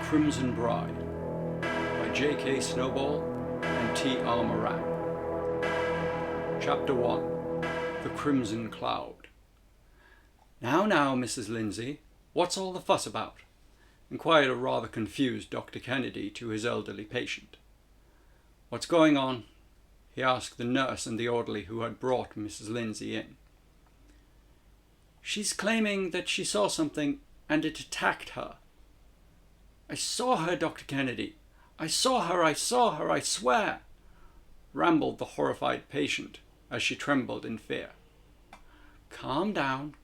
Crimson Bride by J.K Snowball and T.R. Moran. Chapter 1. The Crimson Cloud. Now, Mrs. Lindsay, what's all the fuss about? Inquired a rather confused Dr. Kennedy to his elderly patient. What's going on? He asked the nurse and the orderly who had brought Mrs. Lindsay in. She's claiming that she saw something and it attacked her. I saw her, Dr. Kennedy. I saw her, I swear, rambled the horrified patient as she trembled in fear. Calm down,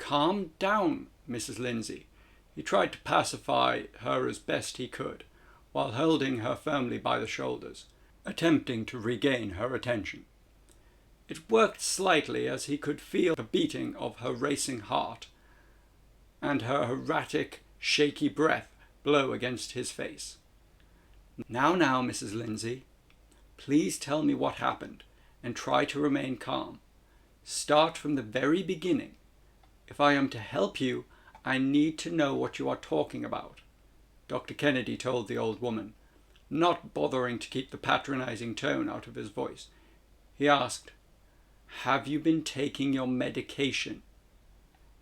Mrs. Lindsay. He tried to pacify her as best he could, while holding her firmly by the shoulders, attempting to regain her attention. It worked slightly as he could feel the beating of her racing heart and her erratic, shaky breath blow against his face. Now, Mrs. Lindsay, please tell me what happened and try to remain calm. Start from the very beginning. If I am to help you, I need to know what you are talking about, Dr. Kennedy told the old woman, not bothering to keep the patronizing tone out of his voice. He asked, Have you been taking your medication?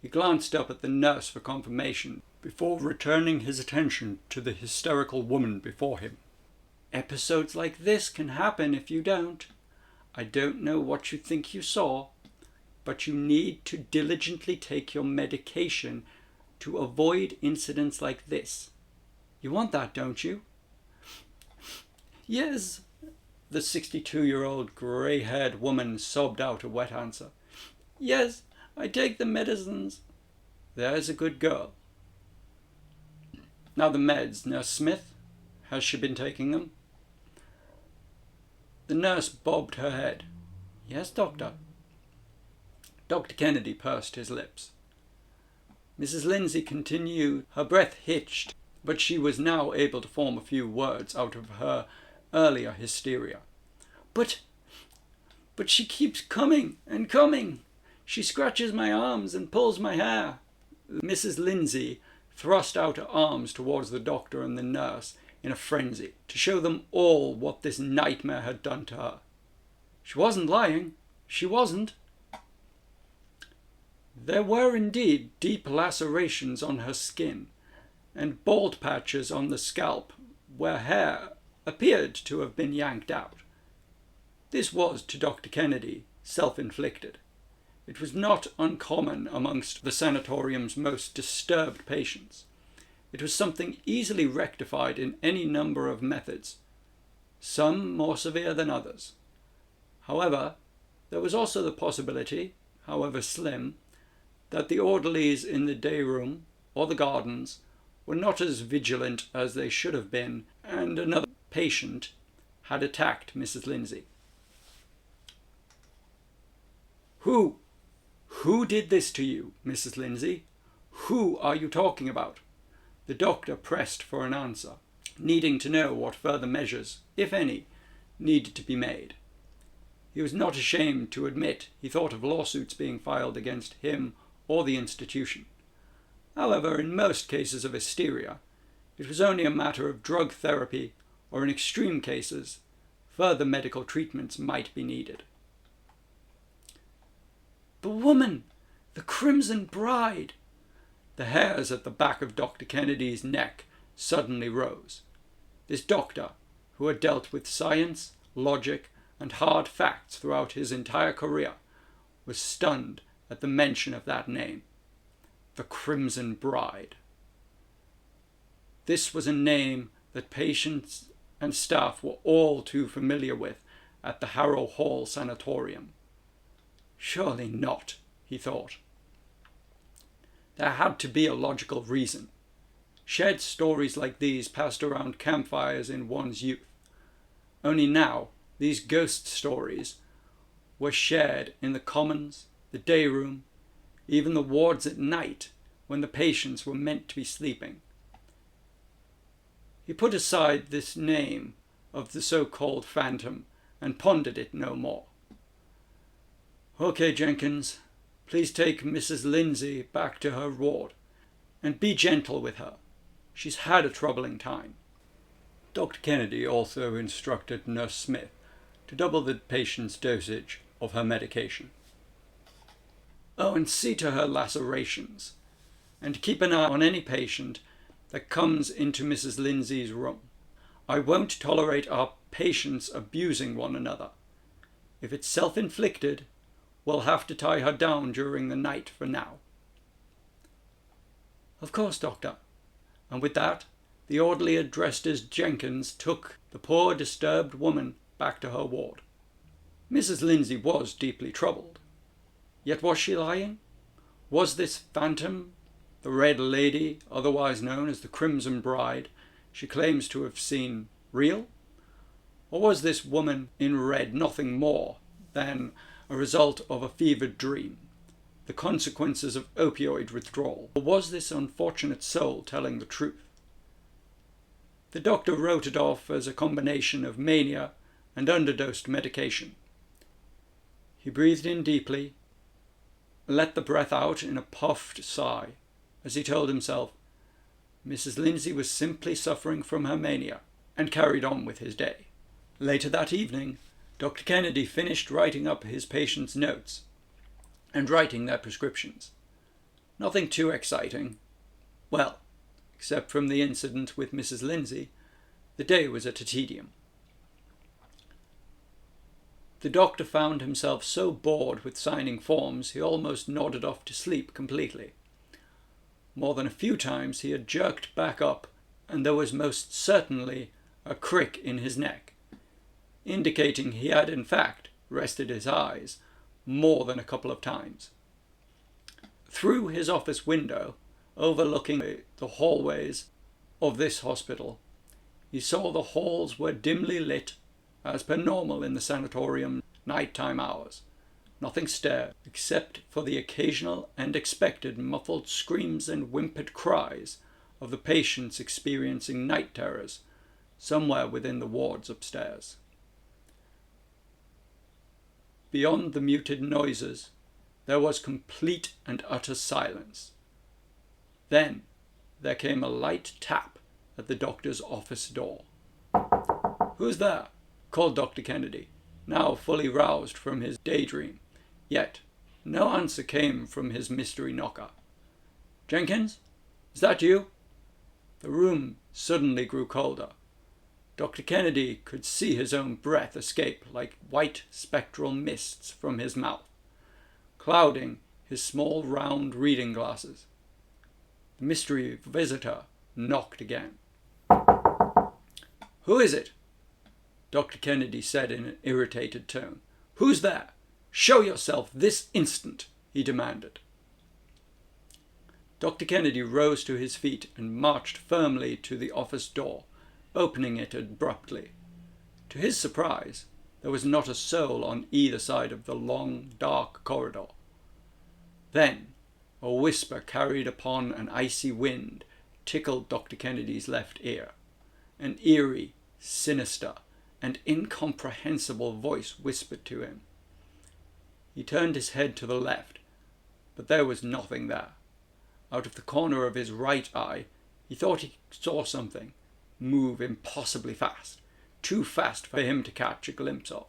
He glanced up at the nurse for confirmation before returning his attention to the hysterical woman before him. Episodes like this can happen if you don't. I don't know what you think you saw, but you need to diligently take your medication to avoid incidents like this. You want that, don't you? Yes, the 62-year-old grey-haired woman sobbed out a wet answer. Yes, I take the medicines. There's a good girl. Now the meds, Nurse Smith. Has she been taking them? The nurse bobbed her head. Yes, doctor. Dr. Kennedy pursed his lips. Mrs. Lindsay continued. Her breath hitched, but she was now able to form a few words out of her earlier hysteria. But she keeps coming and coming. She scratches my arms and pulls my hair. Mrs. Lindsay thrust out her arms towards the doctor and the nurse in a frenzy to show them all what this nightmare had done to her. She wasn't lying. She wasn't. There were indeed deep lacerations on her skin and bald patches on the scalp where hair appeared to have been yanked out. This was, to Dr. Kennedy, self-inflicted. It was not uncommon amongst the sanatorium's most disturbed patients. It was something easily rectified in any number of methods, some more severe than others. However, there was also the possibility, however slim, that the orderlies in the day room or the gardens were not as vigilant as they should have been, and another patient had attacked Mrs. Lindsay. Who did this to you, Mrs. Lindsay? Who are you talking about? The doctor pressed for an answer, needing to know what further measures, if any, needed to be made. He was not ashamed to admit he thought of lawsuits being filed against him or the institution. However, in most cases of hysteria, it was only a matter of drug therapy, or in extreme cases, further medical treatments might be needed. The woman! The Crimson Bride! The hairs at the back of Dr. Kennedy's neck suddenly rose. This doctor, who had dealt with science, logic, and hard facts throughout his entire career, was stunned at the mention of that name. The Crimson Bride. This was a name that patients and staff were all too familiar with at the Harrow Hall Sanatorium. Surely not, he thought. There had to be a logical reason. Shared stories like these passed around campfires in one's youth. Only now, these ghost stories were shared in the commons, the day room, even the wards at night when the patients were meant to be sleeping. He put aside this name of the so-called phantom and pondered it no more. Okay, Jenkins, please take Mrs. Lindsay back to her ward and be gentle with her. She's had a troubling time. Dr. Kennedy also instructed Nurse Smith to double the patient's dosage of her medication. Oh, and see to her lacerations, and keep an eye on any patient that comes into Mrs. Lindsay's room. I won't tolerate our patients abusing one another. If it's self-inflicted, we'll have to tie her down during the night for now. Of course, Doctor. And with that, the orderly addressed as Jenkins took the poor disturbed woman back to her ward. Mrs. Lindsay was deeply troubled. Yet was she lying? Was this phantom, the Red Lady, otherwise known as the Crimson Bride, she claims to have seen, real? Or was this woman in red nothing more than a result of a fevered dream, the consequences of opioid withdrawal? Or was this unfortunate soul telling the truth? The doctor wrote it off as a combination of mania and underdosed medication. He breathed in deeply, let the breath out in a puffed sigh, as he told himself Mrs. Lindsay was simply suffering from her mania, and carried on with his day. Later that evening, Dr. Kennedy finished writing up his patients' notes and writing their prescriptions. Nothing too exciting. Well, except from the incident with Mrs. Lindsay, the day was at a tedium. The doctor found himself so bored with signing forms he almost nodded off to sleep completely. More than a few times he had jerked back up, and there was most certainly a crick in his neck, indicating he had in fact rested his eyes more than a couple of times. Through his office window, overlooking the hallways of this hospital, he saw the halls were dimly lit, as per normal in the sanatorium nighttime hours. Nothing stirred, except for the occasional and expected muffled screams and whimpered cries of the patients experiencing night terrors somewhere within the wards upstairs. Beyond the muted noises, there was complete and utter silence. Then there came a light tap at the doctor's office door. "Who's there?" called Dr. Kennedy, now fully roused from his daydream. Yet no answer came from his mystery knocker. "Jenkins? Is that you?" The room suddenly grew colder. Dr. Kennedy could see his own breath escape like white spectral mists from his mouth, clouding his small round reading glasses. The mystery visitor knocked again. "Who is it?" Dr. Kennedy said in an irritated tone. "Who's there? Show yourself this instant," he demanded. Dr. Kennedy rose to his feet and marched firmly to the office door, opening it abruptly. To his surprise, there was not a soul on either side of the long, dark corridor. Then a whisper carried upon an icy wind tickled Dr. Kennedy's left ear. An eerie, sinister, and incomprehensible voice whispered to him. He turned his head to the left, but there was nothing there. Out of the corner of his right eye, he thought he saw something move impossibly fast, too fast for him to catch a glimpse of.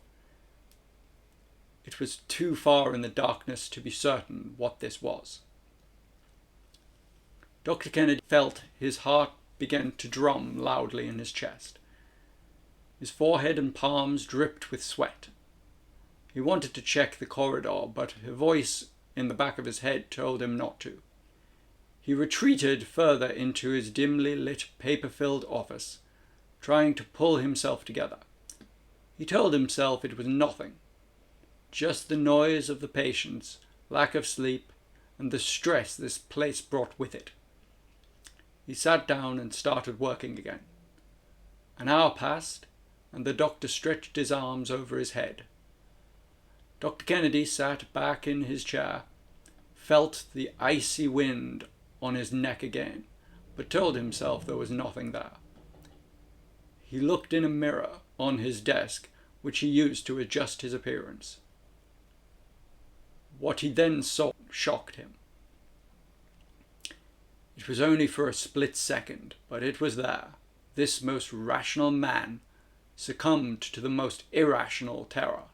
It was too far in the darkness to be certain what this was. Dr. Kennedy felt his heart begin to drum loudly in his chest. His forehead and palms dripped with sweat. He wanted to check the corridor, but a voice in the back of his head told him not to. He retreated further into his dimly lit, paper-filled office, trying to pull himself together. He told himself it was nothing, just the noise of the patients, lack of sleep, and the stress this place brought with it. He sat down and started working again. An hour passed, and the doctor stretched his arms over his head. Dr. Kennedy sat back in his chair, felt the icy wind on his neck again, but told himself there was nothing there. He looked in a mirror on his desk, which he used to adjust his appearance. What he then saw shocked him. It was only for a split second, but it was there, This most rational man succumbed to the most irrational terror.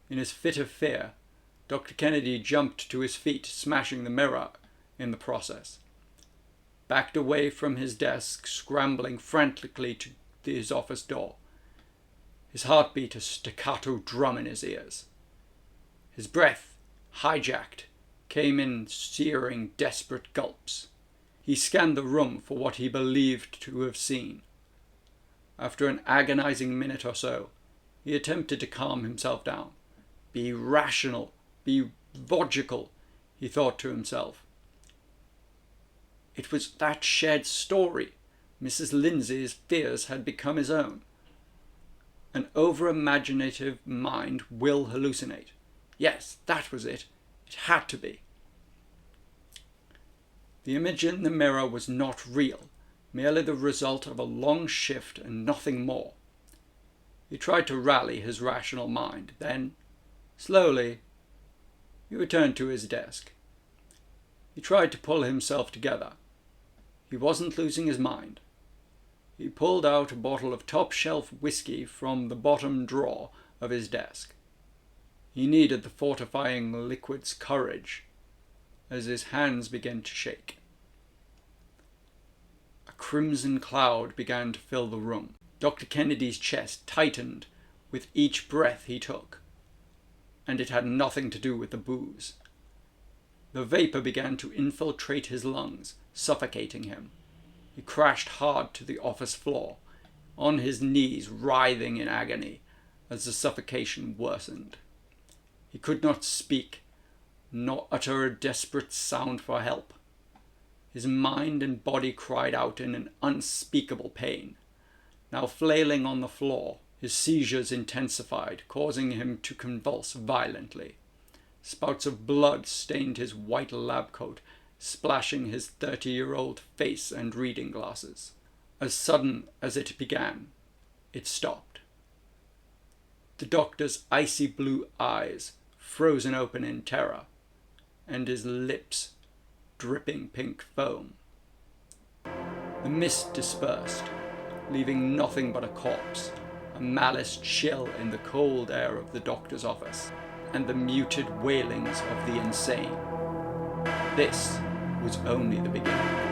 In his fit of fear, Dr. Kennedy jumped to his feet, smashing the mirror in the process. Backed away from his desk, scrambling frantically to his office door. His heart beat a staccato drum in his ears. His breath, hijacked, came in searing, desperate gulps. He scanned the room for what he believed to have seen. After an agonizing minute or so, he attempted to calm himself down. Be rational, be logical, he thought to himself. It was that shared story. Mrs. Lindsay's fears had become his own. An over-imaginative mind will hallucinate. Yes, that was it. It had to be. The image in the mirror was not real, merely the result of a long shift and nothing more. He tried to rally his rational mind. Then, slowly, he returned to his desk. He tried to pull himself together. He wasn't losing his mind. He pulled out a bottle of top-shelf whiskey from the bottom drawer of his desk. He needed the fortifying liquid's courage as his hands began to shake. A crimson cloud began to fill the room. Dr. Kennedy's chest tightened with each breath he took, and it had nothing to do with the booze. The vapor began to infiltrate his lungs, suffocating him. He crashed hard to the office floor, on his knees, writhing in agony as the suffocation worsened. He could not speak, nor utter a desperate sound for help. His mind and body cried out in an unspeakable pain. Now flailing on the floor, his seizures intensified, causing him to convulse violently. Spouts of blood stained his white lab coat, splashing his 30-year-old face and reading glasses. As sudden as it began, it stopped. The doctor's icy blue eyes frozen open in terror, and his lips dripping pink foam. The mist dispersed, leaving nothing but a corpse, a malaced chill in the cold air of the doctor's office, and the muted wailings of the insane. This was only the beginning.